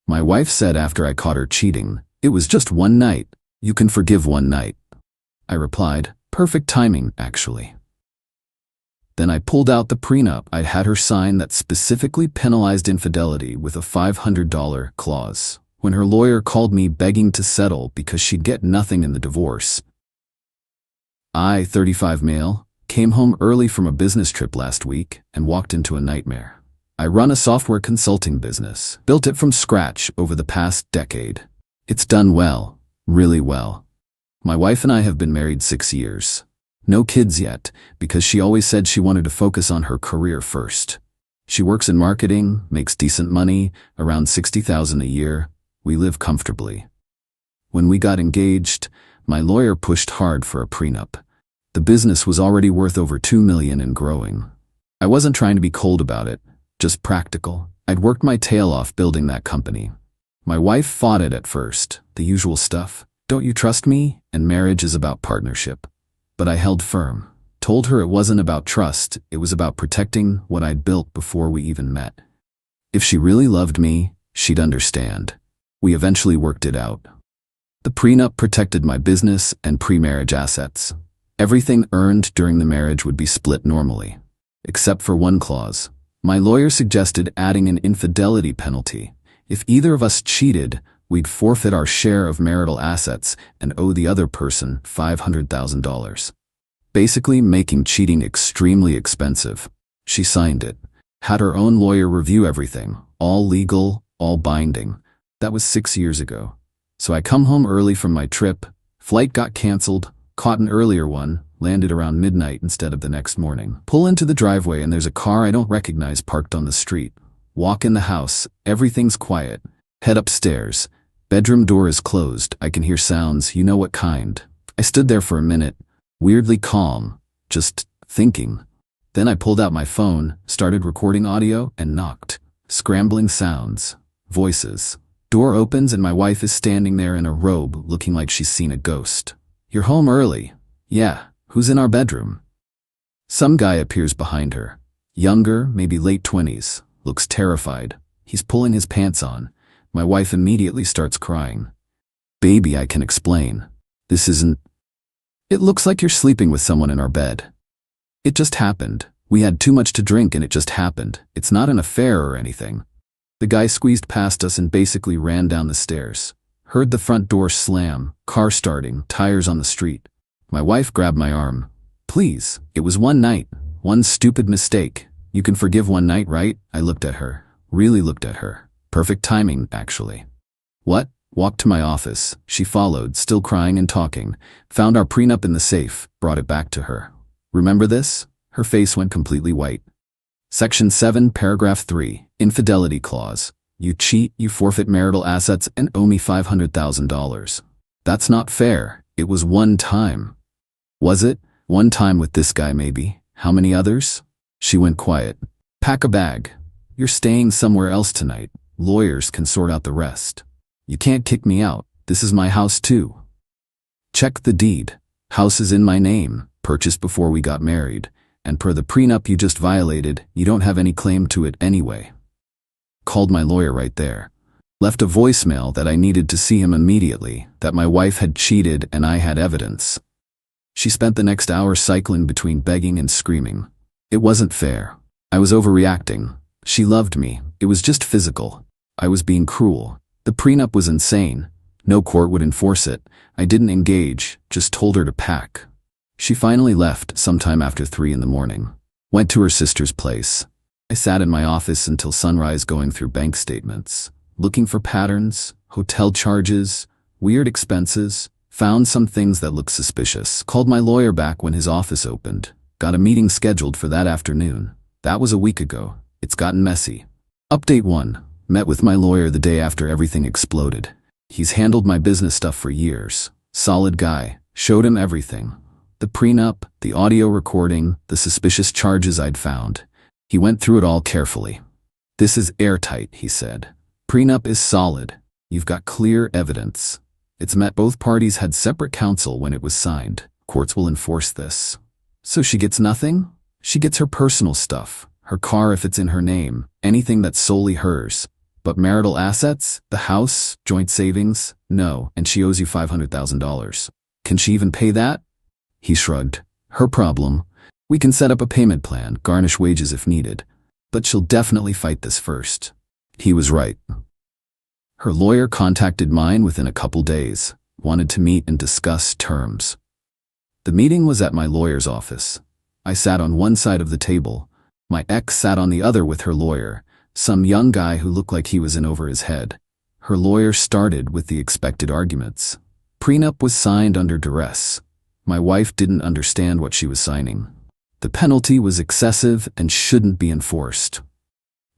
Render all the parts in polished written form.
My wife said after I caught her cheating, "It was just one night. You can forgive one night." I replied, "Perfect timing, actually." Then I pulled out the prenup I'd had her sign that specifically penalized infidelity with a $500 clause. When her lawyer called me begging to settle because she'd get nothing in the divorce. I, 35 male, came home early from a business trip last week and walked into a nightmare. I run a software consulting business, built it from scratch over the past decade. It's done well, really well. My wife and I have been married 6 years. No kids yet, because she always said she wanted to focus on her career first. She works in marketing, makes decent money, around $60,000 a year. We live comfortably. When we got engaged, my lawyer pushed hard for a prenup. The business was already worth over $2 million and growing. I wasn't trying to be cold about it, just practical. I'd worked my tail off building that company. My wife fought it at first, the usual stuff. Don't you trust me? And marriage is about partnership. But I held firm, told her it wasn't about trust, it was about protecting what I'd built before we even met. If she really loved me, she'd understand. We eventually worked it out. The prenup protected my business and pre-marriage assets. Everything earned during the marriage would be split normally, except for one clause. My lawyer suggested adding an infidelity penalty. If either of us cheated, we'd forfeit our share of marital assets and owe the other person $500,000. Basically making cheating extremely expensive. She signed it. Had her own lawyer review everything. All legal, all binding. That was 6 years ago. So I come home early from my trip. Flight got canceled. Caught an earlier one. Landed around midnight instead of the next morning. Pull into the driveway and there's a car I don't recognize parked on the street. Walk in the house. Everything's quiet. Head upstairs. Bedroom door is closed. I can hear sounds, you know what kind. I stood there for a minute, weirdly calm, just thinking. Then I pulled out my phone, started recording audio, and knocked. Scrambling sounds. Voices. Door opens and my wife is standing there in a robe, looking like she's seen a ghost. "You're home early." "Yeah, who's in our bedroom?" Some guy appears behind her. Younger, maybe late 20s, looks terrified. He's pulling his pants on. My wife immediately starts crying. "Baby, I can explain. This isn't... It looks like you're sleeping with someone in our bed. It just happened. We had too much to drink and it just happened. It's not an affair or anything." The guy squeezed past us and basically ran down the stairs. Heard the front door slam, car starting, tires on the street. My wife grabbed my arm. "Please, it was one night. One stupid mistake. You can forgive one night, right?" I looked at her. Really looked at her. Perfect timing, actually. "What?" Walked to my office. She followed, still crying and talking. Found our prenup in the safe, brought it back to her. "Remember this?" Her face went completely white. Section 7, paragraph 3, infidelity clause. You cheat, you forfeit marital assets and owe me $500,000. That's not fair. It was one time. Was it? One time with this guy maybe. How many others? She went quiet. "Pack a bag. You're staying somewhere else tonight. Lawyers can sort out the rest. You can't kick me out. This is my house too. Check the deed. House is in my name, purchased before we got married, and per the prenup you just violated, you don't have any claim to it anyway." Called my lawyer right there. Left a voicemail that I needed to see him immediately, that my wife had cheated and I had evidence. She spent the next hour cycling between begging and screaming. It wasn't fair. I was overreacting. She loved me. It was just physical. I was being cruel. The prenup was insane. No court would enforce it. I didn't engage, just told her to pack. She finally left sometime after 3 in the morning. Went to her sister's place. I sat in my office until sunrise going through bank statements, looking for patterns, hotel charges, weird expenses, found some things that looked suspicious. Called my lawyer back when his office opened. Got a meeting scheduled for that afternoon. That was a week ago. It's gotten messy. Update 1. Met with my lawyer the day after everything exploded. He's handled my business stuff for years. Solid guy. Showed him everything. The prenup, the audio recording, the suspicious charges I'd found. He went through it all carefully. "This is airtight," he said. "Prenup is solid. You've got clear evidence. It's met both parties had separate counsel when it was signed. Courts will enforce this." So she gets nothing? She gets her personal stuff, her car if it's in her name, anything that's solely hers. But marital assets, the house, joint savings, no, and she owes you $500,000. Can she even pay that? He shrugged. Her problem. We can set up a payment plan, garnish wages if needed. But she'll definitely fight this first. He was right. Her lawyer contacted mine within a couple days, wanted to meet and discuss terms. The meeting was at my lawyer's office. I sat on one side of the table. My ex sat on the other with her lawyer, some young guy who looked like he was in over his head. Her lawyer started with the expected arguments. Prenup was signed under duress. My wife didn't understand what she was signing. The penalty was excessive and shouldn't be enforced.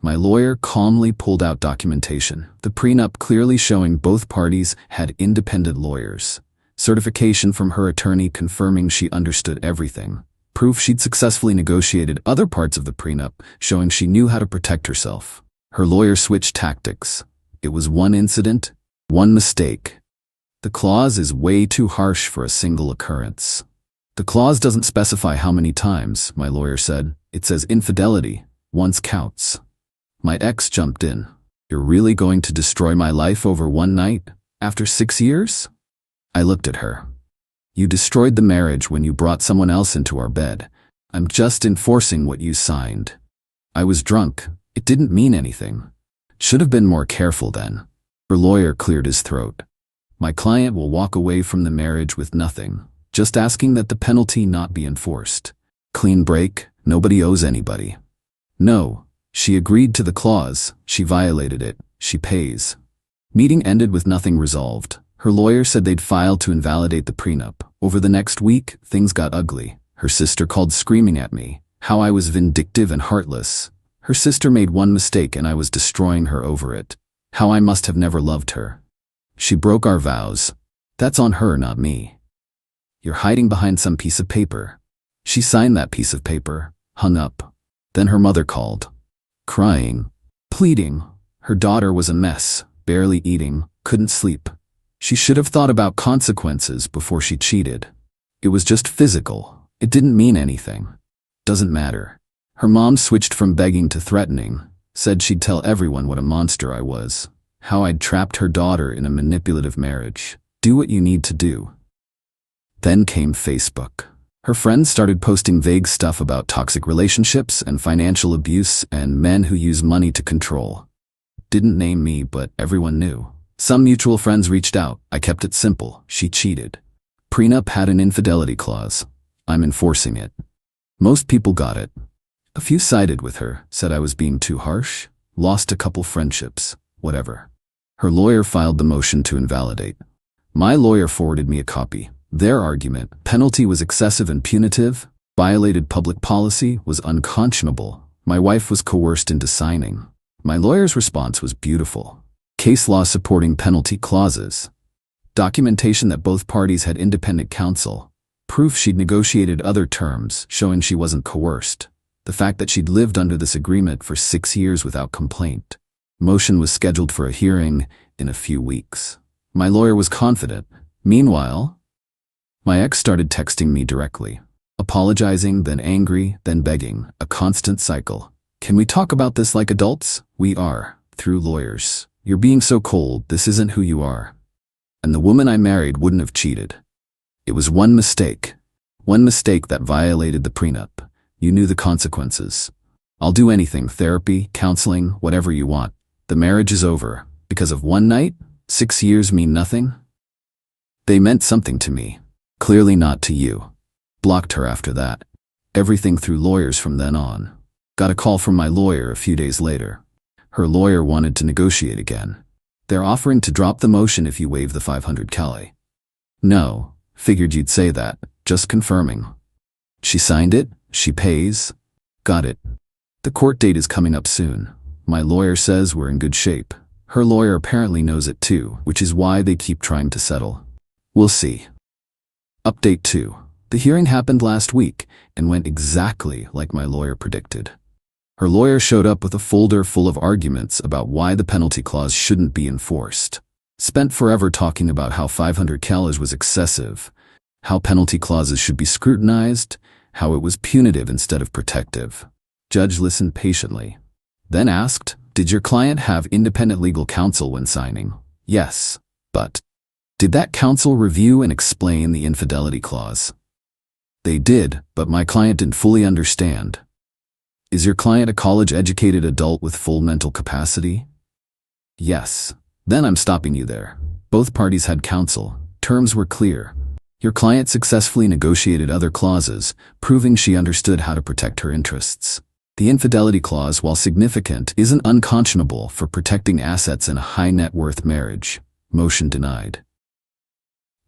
My lawyer calmly pulled out documentation, the prenup clearly showing both parties had independent lawyers, certification from her attorney confirming she understood everything, proof she'd successfully negotiated other parts of the prenup showing she knew how to protect herself. Her lawyer switched tactics. It was one incident, one mistake. The clause is way too harsh for a single occurrence. The clause doesn't specify how many times, my lawyer said. It says infidelity, once counts. My ex jumped in. You're really going to destroy my life over one night? After 6 years? I looked at her. You destroyed the marriage when you brought someone else into our bed. I'm just enforcing what you signed. I was drunk. It didn't mean anything. Should have been more careful then. Her lawyer cleared his throat. My client will walk away from the marriage with nothing, just asking that the penalty not be enforced. Clean break, nobody owes anybody. No, she agreed to the clause, she violated it, she pays. Meeting ended with nothing resolved. Her lawyer said they'd file to invalidate the prenup. Over the next week, things got ugly. Her sister called screaming at me, how I was vindictive and heartless. Her sister made one mistake and I was destroying her over it. How I must have never loved her. She broke our vows. That's on her, not me. You're hiding behind some piece of paper. She signed that piece of paper, hung up. Then her mother called. Crying, pleading. Her daughter was a mess, barely eating, couldn't sleep. She should have thought about consequences before she cheated. It was just physical. It didn't mean anything. Doesn't matter. Her mom switched from begging to threatening, said she'd tell everyone what a monster I was, how I'd trapped her daughter in a manipulative marriage. Do what you need to do. Then came Facebook. Her friends started posting vague stuff about toxic relationships and financial abuse and men who use money to control. Didn't name me, but everyone knew. Some mutual friends reached out. I kept it simple. She cheated. Prenup had an infidelity clause. I'm enforcing it. Most people got it. A few sided with her, said I was being too harsh, lost a couple friendships, whatever. Her lawyer filed the motion to invalidate. My lawyer forwarded me a copy. Their argument, penalty was excessive and punitive, violated public policy, was unconscionable. My wife was coerced into signing. My lawyer's response was beautiful. Case law supporting penalty clauses. Documentation that both parties had independent counsel. Proof she'd negotiated other terms, showing she wasn't coerced. The fact that she'd lived under this agreement for 6 years without complaint. Motion was scheduled for a hearing in a few weeks. My lawyer was confident. Meanwhile, my ex started texting me directly. Apologizing, then angry, then begging. A constant cycle. Can we talk about this like adults? We are, through lawyers. You're being so cold, this isn't who you are. And the woman I married wouldn't have cheated. It was one mistake. One mistake that violated the prenup. You knew the consequences. I'll do anything, therapy, counseling, whatever you want. The marriage is over. Because of one night? 6 years mean nothing? They meant something to me. Clearly not to you. Blocked her after that. Everything through lawyers from then on. Got a call from my lawyer a few days later. Her lawyer wanted to negotiate again. They're offering to drop the motion if you waive the $500 Qley. No, figured you'd say that, just confirming. She signed it, she pays. Got it. The court date is coming up soon. My lawyer says we're in good shape. Her lawyer apparently knows it too, which is why they keep trying to settle. We'll see. Update 2. The hearing happened last week and went exactly like my lawyer predicted. Her lawyer showed up with a folder full of arguments about why the penalty clause shouldn't be enforced. Spent forever talking about how $500 Qley was excessive, how penalty clauses should be scrutinized, how it was punitive instead of protective. Judge listened patiently. Then asked, Did your client have independent legal counsel when signing? Yes, but did that counsel review and explain the infidelity clause? They did, but my client didn't fully understand. Is your client a college-educated adult with full mental capacity? Yes. Then I'm stopping you there. Both parties had counsel. Terms were clear. Your client successfully negotiated other clauses, proving she understood how to protect her interests. The infidelity clause, while significant, isn't unconscionable for protecting assets in a high-net-worth marriage. Motion denied.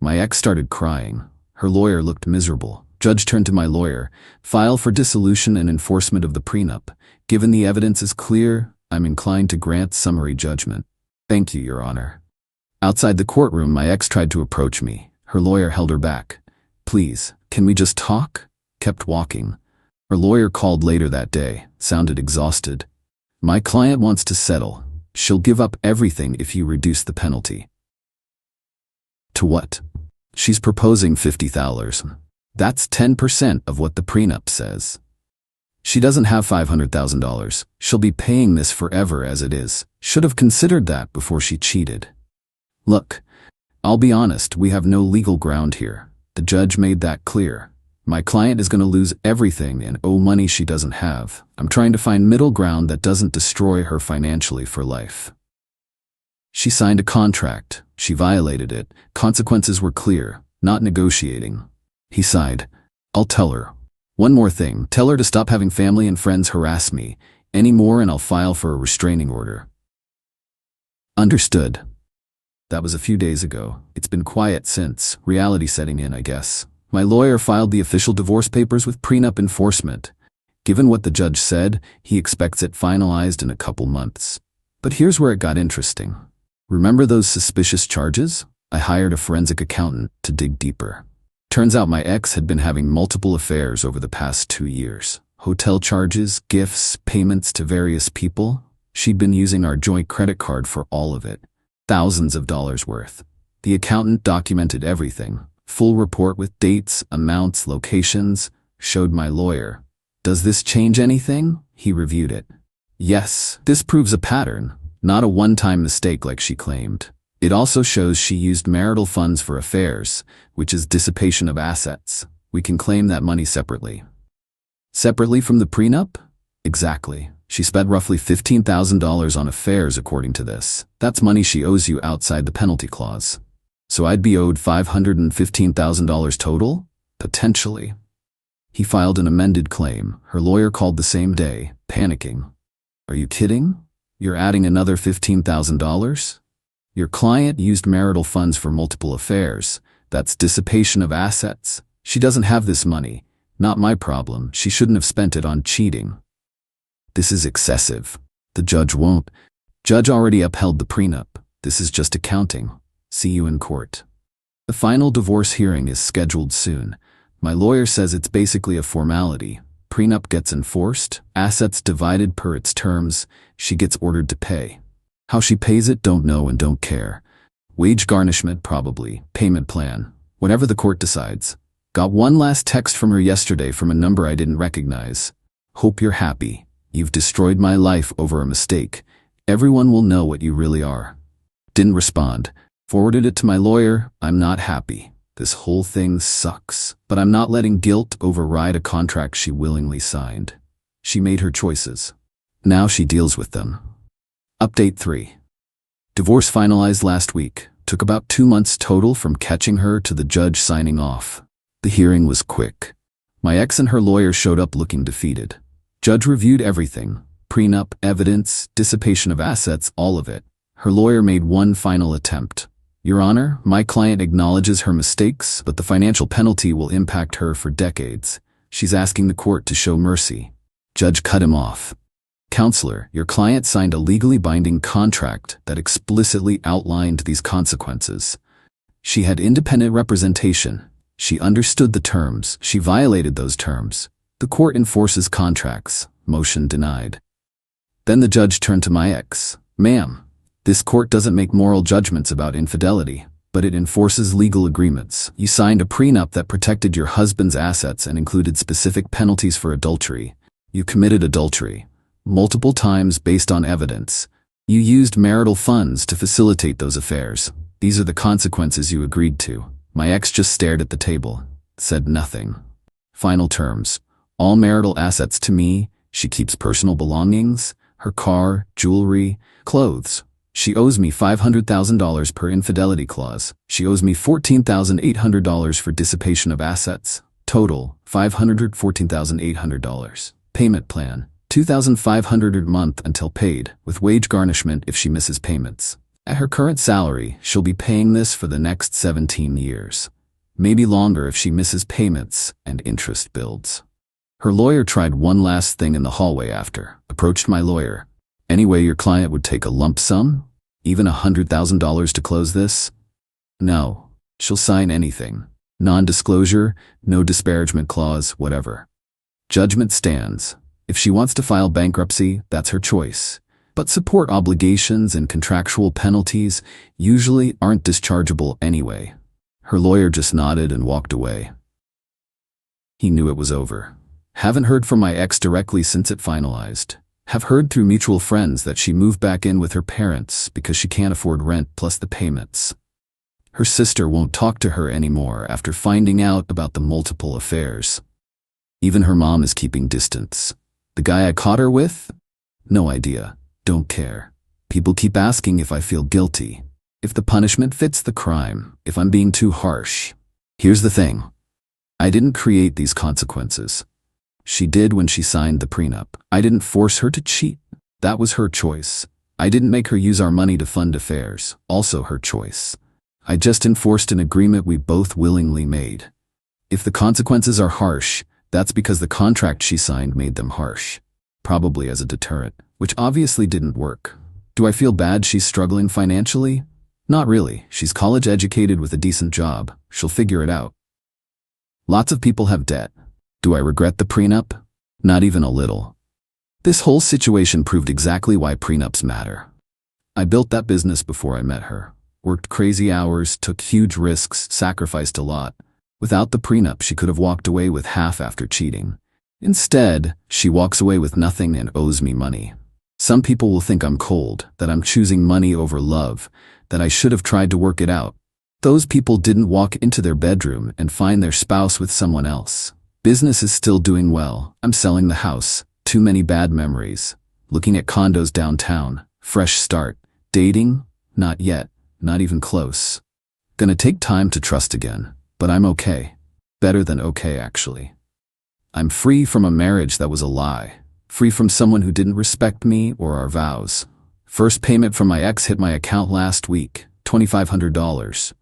My ex started crying. Her lawyer looked miserable. Judge turned to my lawyer. File for dissolution and enforcement of the prenup. Given the evidence is clear, I'm inclined to grant summary judgment. Thank you, Your Honor. Outside the courtroom, my ex tried to approach me. Her lawyer held her back. Please, can we just talk? Kept walking. Her lawyer called later that day, sounded exhausted. My client wants to settle. She'll give up everything if you reduce the penalty. To what? She's proposing $50,000. That's 10% of what the prenup says. She doesn't have $500,000. She'll be paying this forever as it is. Should have considered that before she cheated. Look, I'll be honest, we have no legal ground here. The judge made that clear. My client is going to lose everything and owe money she doesn't have. I'm trying to find middle ground that doesn't destroy her financially for life. She signed a contract. She violated it. Consequences were clear. Not negotiating. He sighed. I'll tell her. One more thing. Tell her to stop having family and friends harass me anymore and I'll file for a restraining order. Understood. That was a few days ago. It's been quiet since. Reality setting in, I guess. My lawyer filed the official divorce papers with prenup enforcement. Given what the judge said, he expects it finalized in a couple months. But here's where it got interesting. Remember those suspicious charges? I hired a forensic accountant to dig deeper. Turns out my ex had been having multiple affairs over the past 2 years. Hotel charges, gifts, payments to various people. She'd been using our joint credit card for all of it. Thousands of dollars worth. The accountant documented everything. Full report with dates, amounts, locations. Showed my lawyer. Does this change anything? He reviewed it. Yes, this proves a pattern, not a one-time mistake like she claimed. It also shows she used marital funds for affairs, which is dissipation of assets. We can claim that money separately. Separately from the prenup? Exactly. She spent roughly $15,000 on affairs according to this. That's money she owes you outside the penalty clause. So I'd be owed $515,000 total? Potentially. He filed an amended claim. Her lawyer called the same day, panicking. Are you kidding? You're adding another $15,000? Your client used marital funds for multiple affairs. That's dissipation of assets. She doesn't have this money. Not my problem. She shouldn't have spent it on cheating. This is excessive. The judge won't. Judge already upheld the prenup. This is just accounting. See you in court. The final divorce hearing is scheduled soon. My lawyer says it's basically a formality. Prenup gets enforced, assets divided per its terms, she gets ordered to pay. How she pays it, don't know and don't care. Wage garnishment, probably. Payment plan. Whatever the court decides. Got one last text from her yesterday from a number I didn't recognize. Hope you're happy. You've destroyed my life over a mistake. Everyone will know what you really are. Didn't respond. Forwarded it to my lawyer. I'm not happy. This whole thing sucks. But I'm not letting guilt override a contract she willingly signed. She made her choices. Now she deals with them. Update 3. Divorce finalized last week. Took about 2 months total from catching her to the judge signing off. The hearing was quick. My ex and her lawyer showed up looking defeated. Judge reviewed everything. Prenup, evidence, dissipation of assets, all of it. Her lawyer made one final attempt. Your Honor, my client acknowledges her mistakes, but the financial penalty will impact her for decades. She's asking the court to show mercy. Judge cut him off. Counselor, your client signed a legally binding contract that explicitly outlined these consequences. She had independent representation. She understood the terms. She violated those terms. The court enforces contracts. Motion denied. Then the judge turned to my ex. Ma'am, this court doesn't make moral judgments about infidelity, but it enforces legal agreements. You signed a prenup that protected your husband's assets and included specific penalties for adultery. You committed adultery. multiple times based on evidence. You used marital funds to facilitate those affairs. These are the consequences you agreed to. My ex just stared at the table, said nothing. Final terms. All marital assets to me. She keeps personal belongings, her car, jewelry, clothes. She owes me $500,000 per infidelity clause. She owes me $14,800 for dissipation of assets. Total, $514,800. Payment plan, $2,500 a month until paid, with wage garnishment if she misses payments. At her current salary, she'll be paying this for the next 17 years. Maybe longer if she misses payments and interest builds. Her lawyer tried one last thing in the hallway after. Approached my lawyer. Anyway, your client would take a lump sum? Even $100,000 to close this? No. She'll sign anything. Non-disclosure, no disparagement clause, whatever. Judgment stands. If she wants to file bankruptcy, that's her choice. But support obligations and contractual penalties usually aren't dischargeable anyway. Her lawyer just nodded and walked away. He knew it was over. Haven't heard from my ex directly since it finalized. Have heard through mutual friends that she moved back in with her parents because she can't afford rent plus the payments. Her sister won't talk to her anymore after finding out about the multiple affairs. Even her mom is keeping distance. The guy I caught her with? No idea. Don't care. People keep asking if I feel guilty, if the punishment fits the crime, if I'm being too harsh. Here's the thing. I didn't create these consequences. She did when she signed the prenup. I didn't force her to cheat. That was her choice. I didn't make her use our money to fund affairs. Also her choice. I just enforced an agreement we both willingly made. If the consequences are harsh, that's because the contract she signed made them harsh. Probably as a deterrent, which obviously didn't work. Do I feel bad she's struggling financially? Not really. She's college educated with a decent job. She'll figure it out. Lots of people have debt. Do I regret the prenup? Not even a little. This whole situation proved exactly why prenups matter. I built that business before I met her. Worked crazy hours, took huge risks, sacrificed a lot. Without the prenup, she could have walked away with half after cheating. Instead, she walks away with nothing and owes me money. Some people will think I'm cold, that I'm choosing money over love, that I should have tried to work it out. Those people didn't walk into their bedroom and find their spouse with someone else. Business is still doing well. I'm selling the house. Too many bad memories. Looking at condos downtown. Fresh start. Dating? Not yet. Not even close. Gonna take time to trust again. But I'm okay. Better than okay, actually. I'm free from a marriage that was a lie. Free from someone who didn't respect me or our vows. First payment from my ex hit my account last week. $2,500.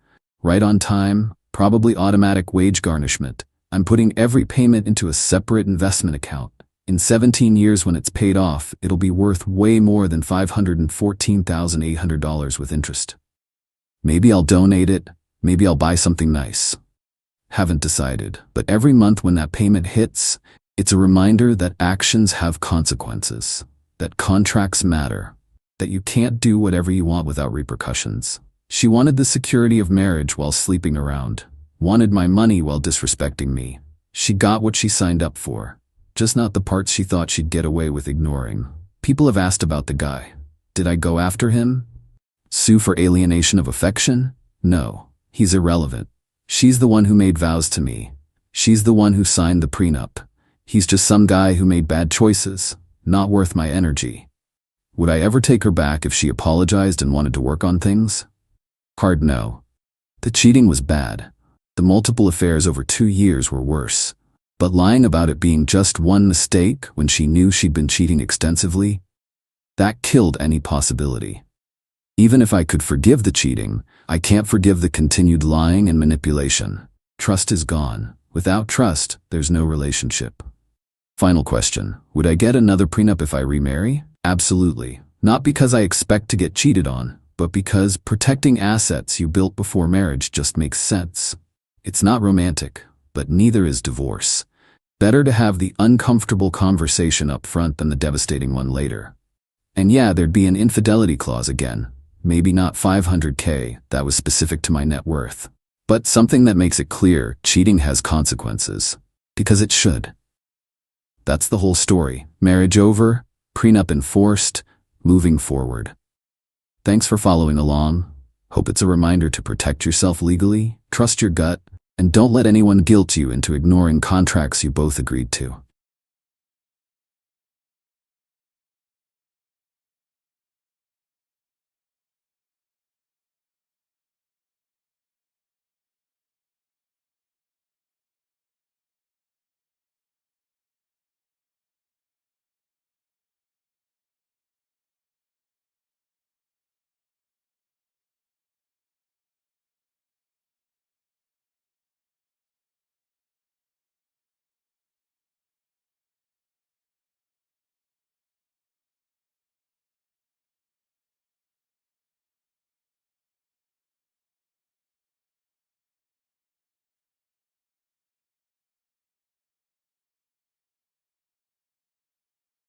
Right on time. Probably automatic wage garnishment. I'm putting every payment into a separate investment account. In 17 years when it's paid off, it'll be worth way more than $514,800 with interest. Maybe I'll donate it. Maybe I'll buy something nice. Haven't decided, but every month when that payment hits, it's a reminder that actions have consequences, that contracts matter, that you can't do whatever you want without repercussions. She wanted the security of marriage while sleeping around. Wanted my money while disrespecting me. She got what she signed up for, just not the parts she thought she'd get away with ignoring. People have asked about the guy. Did I go after him? Sue for alienation of affection? No, he's irrelevant. She's the one who made vows to me. She's the one who signed the prenup. He's just some guy who made bad choices, not worth my energy. Would I ever take her back if she apologized and wanted to work on things? Hard no. The cheating was bad. The multiple affairs over 2 years were worse. But lying about it being just one mistake when she knew she'd been cheating extensively, that killed any possibility. Even if I could forgive the cheating, I can't forgive the continued lying and manipulation. Trust is gone. Without trust, there's no relationship. Final question. Would I get another prenup if I remarry? Absolutely. Not because I expect to get cheated on, but because protecting assets you built before marriage just makes sense. It's not romantic, but neither is divorce. Better to have the uncomfortable conversation up front than the devastating one later. And yeah, there'd be an infidelity clause again. Maybe not $500K, that was specific to my net worth. But something that makes it clear cheating has consequences. Because it should. That's the whole story. Marriage over, Prenup enforced, moving forward. Thanks for following along. Hope it's a reminder to protect yourself legally, trust your gut, and don't let anyone guilt you into ignoring contracts you both agreed to.